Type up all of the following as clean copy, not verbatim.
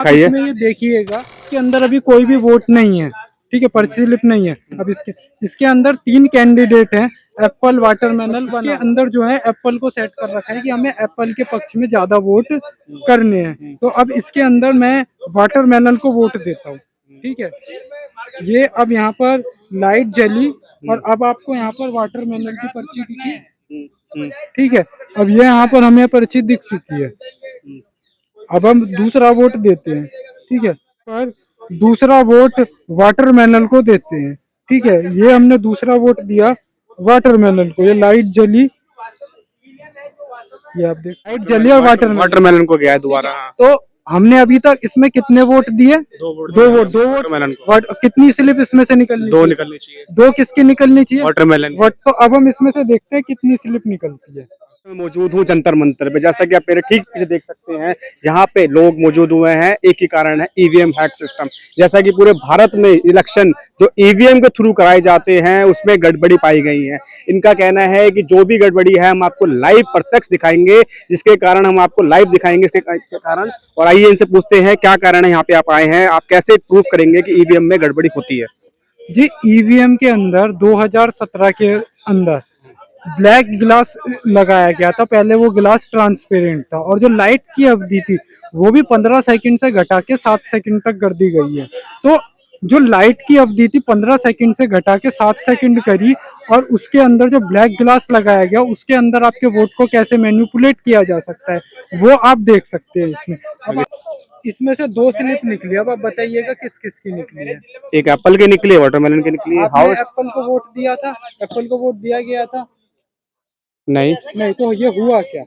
आप इसमें ये देखिएगा कि अंदर अभी कोई भी वोट नहीं है, ठीक है, पर्ची स्लिप नहीं है। अब इसके इसके अंदर 3 कैंडिडेट हैं, एप्पल, वाटरमेलन। इसके अंदर जो है एप्पल को सेट कर रखा है कि हमें एप्पल के पक्ष में ज्यादा वोट करने हैं। तो अब इसके अंदर मैं वाटरमेलन को वोट देता हूँ, ठीक है। ये अब यहाँ पर लाइट जली और अब आपको यहाँ पर वाटरमेलन की पर्ची दिखी, ठीक है। अब ये यहाँ पर हमें पर्ची दिख चुकी है। अब हम दूसरा वोट देते हैं, ठीक है। पर दूसरा वोट वाटरमेलन को देते हैं, ठीक है। ये हमने दूसरा वोट दिया वाटरमेलन को। ये लाइट जली, ये आप देख, लाइट जली और वाटरमेलन को गया है दोबारा। तो हमने अभी तक इसमें कितने वोट दिए? दो वोट वाटरमेलन को। कितनी स्लिप इसमें से निकलनी? 2 निकलनी चाहिए। 2 किसकी निकलनी चाहिए? वाटरमेलन। तो अब हम इसमें से देखते हैं कितनी स्लिप निकलती है। मैं मौजूद हूँ जंतर मंतर पे, जैसा कि आप मेरे ठीक पीछे देख सकते हैं। यहाँ पे लोग मौजूद हुए हैं, एक ही कारण है, ईवीएम हैक सिस्टम। जैसा कि पूरे भारत में इलेक्शन जो ईवीएम के थ्रू कराए जाते हैं उसमें गड़बड़ी पाई गई है। इनका कहना है कि जो भी गड़बड़ी है हम आपको लाइव प्रत्यक्ष दिखाएंगे, जिसके कारण हम आपको लाइव दिखाएंगे इसके कारण। और आइए इनसे पूछते हैं क्या कारण है यहाँ पे आप आए हैं, आप कैसे प्रूफ करेंगे कि ईवीएम में गड़बड़ी होती है। जी, ईवीएम के अंदर 2017 के अंदर ब्लैक ग्लास लगाया गया था। पहले वो ग्लास ट्रांसपेरेंट था और जो लाइट की अवधि थी वो भी 15 सेकंड से घटा के 7 सेकंड तक कर दी गई है। तो जो लाइट की अवधि थी 15 सेकंड से घटा के 7 सेकंड करी, और उसके अंदर जो ब्लैक ग्लास लगाया गया उसके अंदर आपके वोट को कैसे मैनिपुलेट किया जा सकता है वो आप देख सकते हैं इसमें। अब इसमें से 2 स्लिप निकली, अब आप बताइएगा किस किस की निकली है। एक एप्पल की निकली है, वाटरमेलन की निकली है। आपने एप्पल को वोट दिया था? एप्पल को वोट दिया गया था? नहीं, तो ये हुआ क्या?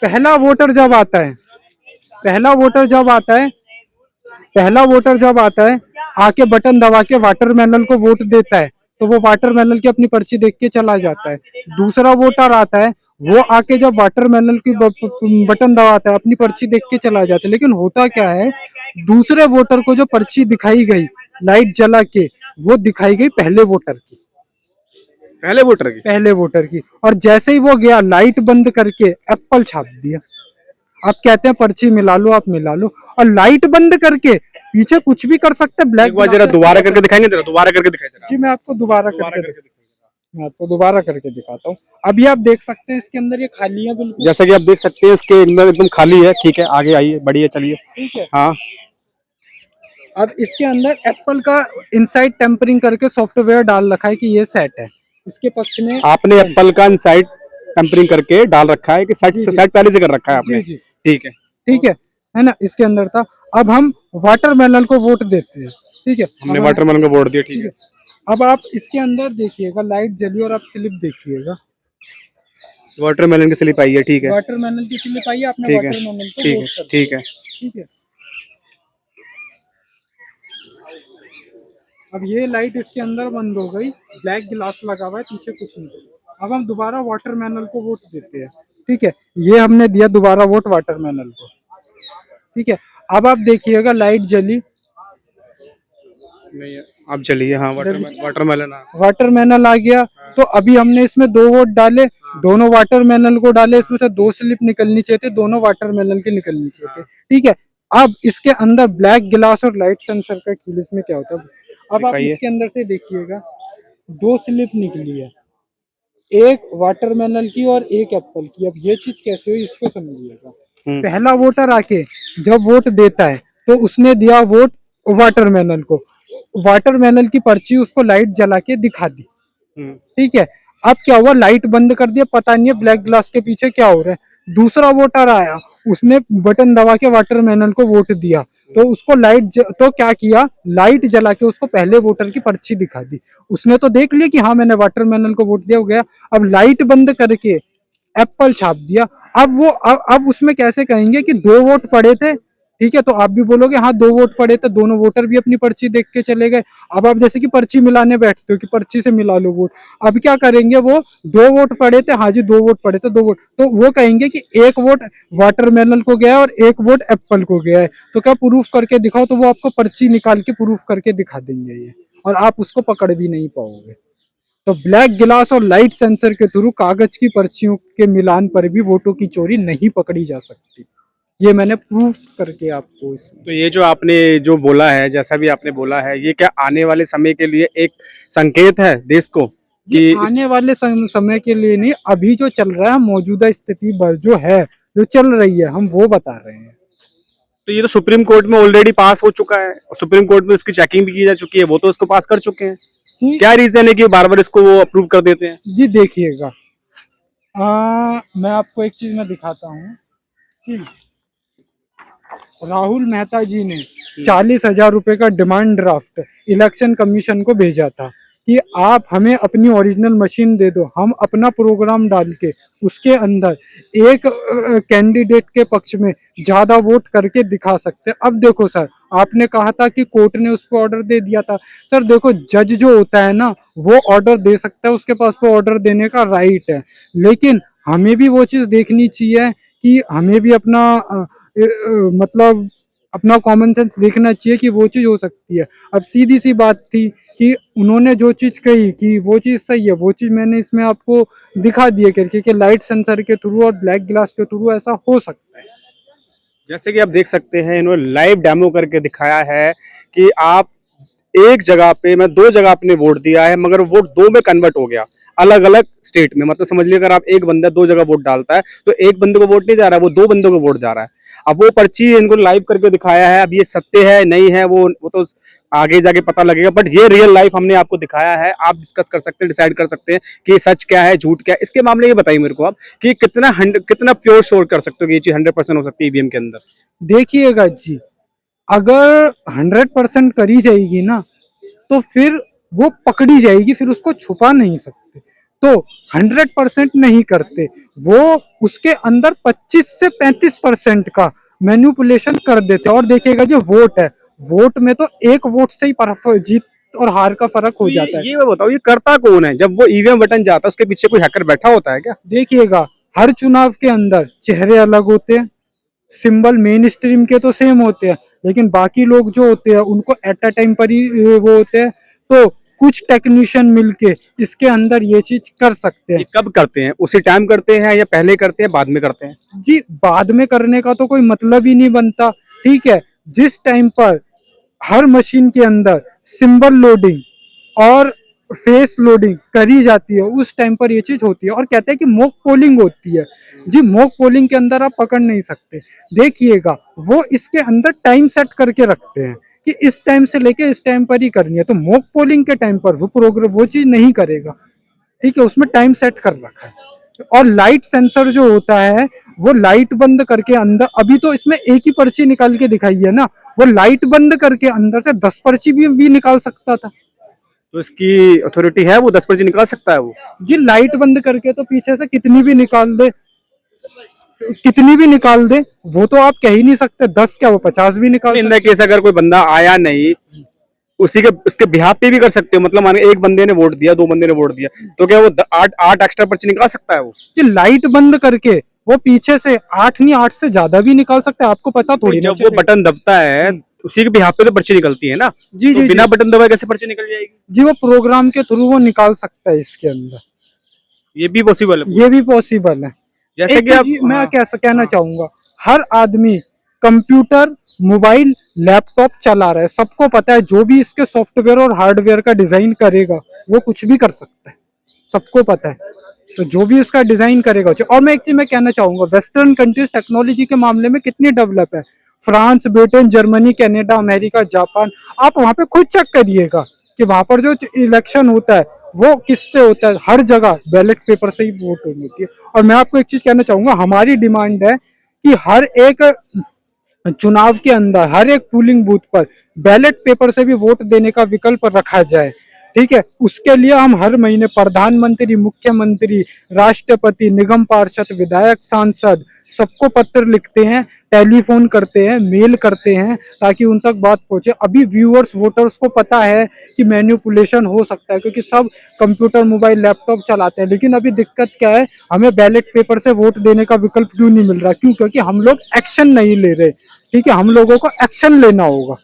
पहला वोटर जब आता है, पहला वोटर जब आता है, पहला वोटर जब आता है आके बटन दबा के वाटरमेलन को वोट देता है, तो वो वाटरमेलन की अपनी पर्ची देख के चला जाता है। दूसरा वोटर आता है, वो आके जब वाटरमेलन की बटन दबाता है अपनी पर्ची देख के चला जाता है। लेकिन होता क्या है, दूसरे वोटर को जो पर्ची दिखाई गई लाइट जला के, वो दिखाई गई पहले वोटर की, पहले वोटर की। और जैसे ही वो गया लाइट बंद करके एप्पल छाप दिया। आप कहते हैं पर्ची मिला लो, आप मिला लो, और लाइट बंद करके पीछे कुछ भी कर सकते हैं। ब्लैक जरा दोबारा करके दिखाएंगे, दोबारा करके दिखाइए। जी, मैं आपको दोबारा करके दिखाता हूँ। अभी आप देख सकते हैं इसके अंदर ये खाली है बिल्कुल, जैसा कि आप देख सकते हैं इसके अंदर एकदम खाली है। ठीक है, आगे आइए, बढ़िए, चलिए। ठीक है, हाँ। अब इसके अंदर एप्पल का इनसाइड टेम्परिंग करके सॉफ्टवेयर डाल रखा है कि ये सेट है। इसके पक्ष में आपने एप्पल का इनसाइड टेम्परिंग करके डाल रखा है कि सेट पहले से कर रखा है आपने? ठीक है, ठीक है ना, इसके अंदर था। अब हम वाटरमेलन को वोट देते हैं, ठीक है। हमने वाटरमेलन को वोट दिया, ठीक है। अब आप इसके अंदर देखिएगा लाइट जली और आप स्लिप देखिएगा, वाटरमेलन की स्लिप आई है, ठीक है। वाटरमेलन की स्लिप आई है, आपने वाटरमेलन को वोट कर दिया, ठीक है। ठीक है। अब ये लाइट इसके अंदर बंद हो गई, ब्लैक गिलास लगा हुआ है, पीछे कुछ नहीं। अब हम दोबारा वाटरमेलन को वोट देते हैं, ठीक है। ये हमने दिया दोबारा वोट वाटरमेलन को, ठीक है। अब आप देखिएगा लाइट जली नहीं, अब चलिए। हाँ, वाटरमेलन आ गया। तो अभी हमने इसमें 2 वोट डाले, दोनों वाटरमेलन को डाले। इसमें से 2 स्लिप निकलनी चाहिए थी, दोनों वाटरमेलन की निकलनी चाहिए थे, ठीक है। अब इसके अंदर ब्लैक गिलास और लाइट सेंसर का खेल इसमें क्या होता है, अब आप इसके अंदर से देखिएगा 2 स्लिप निकली है, एक वाटरमेलन की और एक एप्पल की। अब ये चीज कैसे हुई इसको समझिएगा। पहला वोटर आके जब वोट देता है तो उसने दिया वोट वाटरमेलन को, वाटरमेलन की पर्ची उसको लाइट जला के दिखा दी, ठीक है। अब क्या हुआ, लाइट बंद कर दिया, पता नहीं है ब्लैक ग्लास के पीछे क्या हो रहा है। दूसरा वोटर आया, उसने बटन दबा के वाटरमेलन को वोट दिया, तो उसको तो क्या किया, लाइट जला के उसको पहले वोटर की पर्ची दिखा दी। उसने तो देख लिया कि हाँ मैंने वाटरमेलन को वोट दिया, हो गया। अब लाइट बंद करके एप्पल छाप दिया। अब उसमें कैसे कहेंगे कि 2 वोट पड़े थे, ठीक है। तो आप भी बोलोगे हाँ 2 वोट पड़े थे, दोनों वोटर भी अपनी पर्ची देख के चले गए। अब आप जैसे कि पर्ची मिलाने बैठते हो कि पर्ची से मिला लो वोट, अब क्या करेंगे, वो 2 वोट पड़े थे, हाँ जी 2 वोट पड़े थे, 2 वोट, तो वो कहेंगे कि 1 वोट वाटरमेलन को गया और 1 वोट एप्पल को गया है, तो क्या प्रूफ करके दिखाओ, तो वो आपको पर्ची निकाल के प्रूफ करके दिखा देंगे ये, और आप उसको पकड़ भी नहीं पाओगे। तो ब्लैक गिलास और लाइट सेंसर के थ्रू कागज की पर्चियों के मिलान पर भी वोटों की चोरी नहीं पकड़ी जा सकती। ये मैंने प्रूफ करके आपको इसमें। तो ये जो आपने जो बोला है, जैसा भी आपने बोला है, ये क्या आने वाले समय के लिए एक संकेत है देश को ये कि आने वाले समय के लिए नहीं, अभी जो चल रहा है मौजूदा स्थिति जो है, जो चल रही है, हम वो बता रहे हैं। तो ये तो सुप्रीम कोर्ट में ऑलरेडी पास हो चुका है और सुप्रीम कोर्ट में इसकी चेकिंग भी की जा चुकी है, वो तो इसको पास कर चुके हैं। जी क्या रीजन है कि बार बार इसको वो अप्रूव कर देते हैं? जी देखिएगा, मैं आपको एक चीज मैं दिखाता हूँ कि राहुल मेहता जी ने 40,000 रुपए का डिमांड ड्राफ्ट इलेक्शन कमीशन को भेजा था कि आप हमें अपनी ओरिजिनल मशीन दे दो, हम अपना प्रोग्राम डाल के उसके अंदर एक कैंडिडेट के पक्ष में ज्यादा वोट करके दिखा सकते हैं। अब देखो सर, आपने कहा था कि कोर्ट ने उस पर ऑर्डर दे दिया था। सर देखो, जज जो होता है ना, वो ऑर्डर दे सकता है, उसके पास तो ऑर्डर देने का राइट है, लेकिन हमें भी वो चीज देखनी चाहिए कि हमें भी अपना मतलब अपना कॉमन सेंस देखना चाहिए कि वो चीज हो सकती है। अब सीधी सी बात थी कि उन्होंने जो चीज कही कि वो चीज सही है, वो चीज मैंने इसमें आपको दिखा दी है करके कि लाइट सेंसर के थ्रू और ब्लैक ग्लास के थ्रू ऐसा हो सकता है। जैसे कि आप देख सकते हैं, इन्होंने लाइव डेमो करके दिखाया है कि आप एक जगह पे, मैं दो जगह आपने वोट दिया है मगर वोट दो में कन्वर्ट हो गया, अलग अलग स्टेट में। मतलब समझ लीजिए अगर आप एक बंदा दो जगह वोट डालता है तो एक बंदे को वोट नहीं जा रहा है, वो दो बंदों को वोट जा रहा है। अब वो पर्ची इनको लाइव करके दिखाया है, अब ये सत्य है नहीं है वो तो आगे जाके पता लगेगा, बट ये रियल लाइफ हमने आपको दिखाया है। आप डिस्कस कर सकते हैं, डिसाइड कर सकते हैं कि सच क्या है झूठ क्या है। इसके मामले में बताइए मेरे को आप कि कितना प्योर श्योर कर सकते हो कि ये चीज 100% हो सकती है ईवीएम के अंदर? देखिएगा जी, अगर 100% करी जाएगी ना, तो फिर वो पकड़ी जाएगी, फिर उसको छुपा नहीं सकते। तो 100% नहीं करते, वो उसके अंदर 25 से 35% का मैन्युपुलेशन कर देते। और देखिएगा जो वोट है, वोट में तो एक वोट से ही जीत और हार का फर्क हो जाता है। ये मैं बताओ, ये करता कौन है? जब वो ईवीएम बटन जाता है उसके पीछे कोई हैकर बैठा होता है क्या? देखिएगा, हर चुनाव के अंदर चेहरे अलग होते हैं, सिंबल मेन स्ट्रीम के तो सेम होते हैं, लेकिन बाकी लोग जो होते हैं उनको एट अ टाइम पर ही वो होते हैं। तो कुछ टेक्नीशियन मिलके इसके अंदर ये चीज कर सकते हैं। ये कब करते हैं? उसी टाइम करते हैं या पहले करते हैं बाद में करते हैं? जी, बाद में करने का तो कोई मतलब ही नहीं बनता। ठीक है, जिस टाइम पर हर मशीन के अंदर सिंबल लोडिंग और फेस लोडिंग करी जाती है, उस टाइम पर ये चीज होती है। और कहते हैं कि मॉक पोलिंग होती है। जी, मॉक पोलिंग के अंदर आप पकड़ नहीं सकते। देखिएगा, वो इसके अंदर टाइम सेट करके रखते हैं कि इस टाइम से लेके इस टाइम पर ही करनी है। तो मॉक पोलिंग के टाइम पर वो प्रोग्राम वो चीज नहीं करेगा। ठीक है, उसमें टाइम सेट कर रखा है। और लाइट सेंसर जो होता है, वो लाइट बंद करके अंदर, अभी तो इसमें एक ही पर्ची निकाल के दिखाई है ना, वो लाइट बंद करके अंदर से 10 पर्ची भी निकाल सकता था। तो इसकी अथॉरिटी है, वो 10% निकाल सकता है वो? जी, लाइट बंद करके तो पीछे से कितनी भी निकाल दे, कितनी भी निकाल दे, वो तो आप कह ही नहीं सकते। 10 क्या, वो 50 भी निकाल इन सकते। केस अगर कोई बंदा आया नहीं, उसी के उसके बिहाफ पे भी कर सकते हो? मतलब माने एक बंदे ने वोट दिया, दो बंदे ने वोट दिया, तो क्या वो आठ आठ एक्स्ट्रा पर्ची निकाल सकता है वो? जी, लाइट बंद करके वो पीछे से 8 नहीं, 8 से ज्यादा भी निकाल सकते हैं। आपको पता थोड़ी ना जब वो बटन दबता है उसी के बिहाफ पे तो पर्ची निकलती है ना। जी तो जी बिना जी बटन दबाए कैसे पर्ची निकल जाएगी? जी, वो प्रोग्राम के थ्रू वो निकाल सकता है इसके अंदर। ये भी पॉसिबल है? ये भी पॉसिबल है। जैसे एक कि आप चीज मैं हाँ, कैसा कहना हाँ। चाहूंगा, हर आदमी कंप्यूटर, मोबाइल, लैपटॉप चला रहा है। सबको पता है जो भी इसके सॉफ्टवेयर और हार्डवेयर का डिजाइन करेगा वो कुछ भी कर सकता है, सबको पता है। तो जो भी इसका डिजाइन करेगा। और मैं एक चीज मैं कहना चाहूंगा, वेस्टर्न कंट्रीज टेक्नोलॉजी के मामले में कितनी डेवलप है। France, Britain, Germany, Canada, America, Japan, आप वहां पे खुद चेक करिएगा कि वहां पर जो इलेक्शन होता है वो किससे होता है। हर जगह बैलेट पेपर से ही वोट होती है। और मैं आपको एक चीज कहना चाहूंगा, हमारी डिमांड है कि हर एक चुनाव के अंदर, हर एक पोलिंग बूथ पर बैलेट पेपर से भी वोट देने का विकल्प रखा जाए। ठीक है, उसके लिए हम हर महीने प्रधानमंत्री, मुख्यमंत्री, राष्ट्रपति, निगम पार्षद, विधायक, सांसद सबको पत्र लिखते हैं, टेलीफोन करते हैं, मेल करते हैं, ताकि उन तक बात पहुंचे। अभी व्यूअर्स, वोटर्स को पता है कि मैन्युपुलेशन हो सकता है, क्योंकि सब कंप्यूटर, मोबाइल, लैपटॉप चलाते हैं। लेकिन अभी दिक्कत क्या है, हमें बैलेट पेपर से वोट देने का विकल्प क्यों नहीं मिल रहा? क्यों? क्योंकि हम लोग एक्शन नहीं ले रहे। ठीक है, हम लोगों को एक्शन लेना होगा।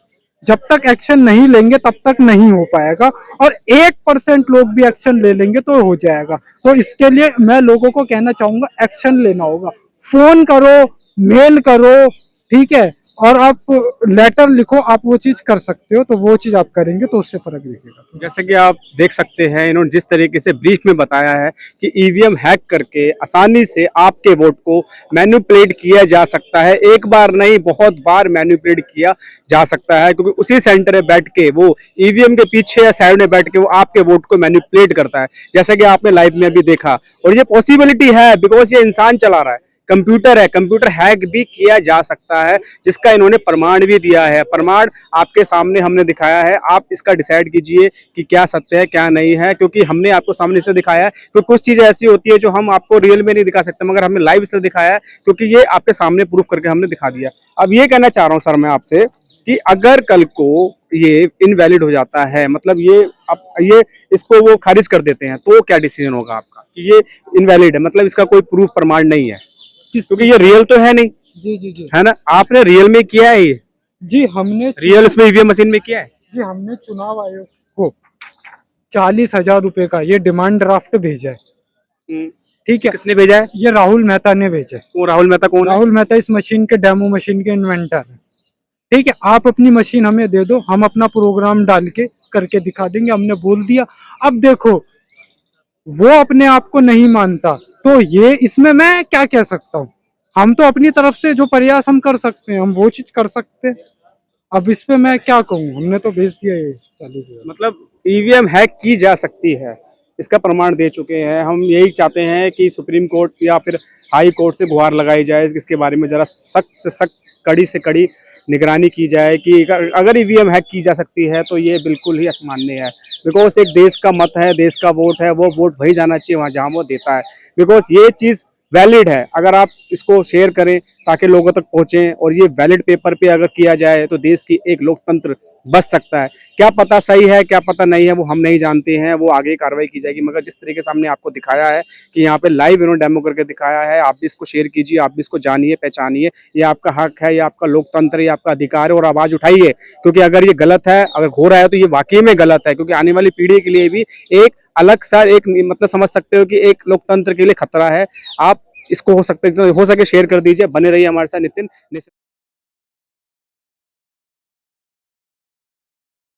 जब तक एक्शन नहीं लेंगे तब तक नहीं हो पाएगा। और 1% लोग भी एक्शन ले लेंगे तो हो जाएगा। तो इसके लिए मैं लोगों को कहना चाहूंगा, एक्शन लेना होगा। फोन करो, मेल करो, ठीक है, और आप लेटर लिखो, आप वो चीज कर सकते हो, तो वो चीज आप करेंगे तो उससे फर्क दिखेगा। जैसे कि आप देख सकते हैं इन्होंने जिस तरीके से ब्रीफ में बताया है कि ईवीएम हैक करके आसानी से आपके वोट को मैनिपुलेट किया जा सकता है, एक बार नहीं बहुत बार मैनिपुलेट किया जा सकता है, क्योंकि उसी सेंटर में बैठ के वो ईवीएम के पीछे या साइड में बैठ के वो आपके वोट को मैनिपुलेट करता है, जैसा कि आपने लाइव में भी देखा। और ये पॉसिबिलिटी है बिकॉज ये इंसान चला रहा है, कंप्यूटर है, कंप्यूटर हैक भी किया जा सकता है, जिसका इन्होंने प्रमाण भी दिया है। प्रमाण आपके सामने हमने दिखाया है, आप इसका डिसाइड कीजिए कि क्या सत्य है क्या नहीं है, क्योंकि हमने आपको सामने से दिखाया है। क्योंकि कुछ चीजें ऐसी होती है जो हम आपको रियल में नहीं दिखा सकते, मगर हमने लाइव से दिखाया है, क्योंकि ये आपके सामने प्रूफ करके हमने दिखा दिया। अब ये कहना चाह रहा हूँ सर मैं आपसे कि अगर कल को ये इनवैलिड हो जाता है, मतलब ये इसको वो खारिज कर देते हैं, तो क्या डिसीजन होगा आपका कि ये इनवैलिड है, मतलब इसका कोई प्रूफ प्रमाण नहीं है, क्योंकि ये रियल तो है नहीं, जी जी जी है ना? आपने रियल में किया है ये, जी, हमने रियल उसमें ईवीएम मशीन में किया है? जी हमने चुनाव आयोग को 40,000 रुपए का ये डिमांड ड्राफ्ट भेजा है, ठीक है। किसने भेजा है? ये राहुल मेहता ने भेजा है। वो राहुल मेहता कौन है? राहुल मेहता इस मशीन के डेमो मशीन के इन्वेंटर है, ठीक है। आप अपनी मशीन हमें दे दो, हम अपना प्रोग्राम डाल के करके दिखा देंगे, हमने बोल दिया। अब देखो वो अपने आप को नहीं मानता, तो ये इसमें मैं क्या कह सकता हूँ? हम तो अपनी तरफ से जो प्रयास हम कर सकते हैं हम वो चीज कर सकते हैं। अब इस पे मैं क्या कहूँ, हमने तो भेज दिया ये 40,000। मतलब ईवीएम हैक की जा सकती है, इसका प्रमाण दे चुके हैं। हम यही चाहते हैं कि सुप्रीम कोर्ट या फिर हाई कोर्ट से गुहार लगाई जाए, इसके बारे में जरा सख्त से सख्त, कड़ी से कड़ी निगरानी की जाए कि अगर ईवीएम हैक की जा सकती है तो ये बिल्कुल ही असामान्य है। बिकॉज एक देश का मत है, देश का वोट है, वो वोट वही जाना चाहिए वहाँ जहाँ वो देता है। बिकॉज ये चीज़ वैलिड है, अगर आप इसको शेयर करें ताकि लोगों तक पहुंचे और ये वैलिड पेपर पे अगर किया जाए तो देश की एक लोकतंत्र बच सकता है। क्या पता सही है क्या पता नहीं है वो हम नहीं जानते हैं, वो आगे कार्रवाई की जाएगी, मगर जिस तरीके से हमने आपको दिखाया है कि यहाँ पे लाइव इन्होंने डेमो करके दिखाया है, आप भी इसको शेयर कीजिए, आप भी इसको जानिए पहचानिए। ये आपका हक है, ये आपका लोकतंत्र है, ये आपका अधिकार है, और आवाज़ उठाइए, क्योंकि अगर ये गलत है, अगर हो रहा है तो ये वाकई में गलत है, क्योंकि आने वाली पीढ़ी के लिए भी एक अलग सा एक मतलब समझ सकते हो कि एक लोकतंत्र के लिए खतरा है। आप इसको हो सके शेयर कर दीजिए। बने रहिए हमारे साथ। नितिन।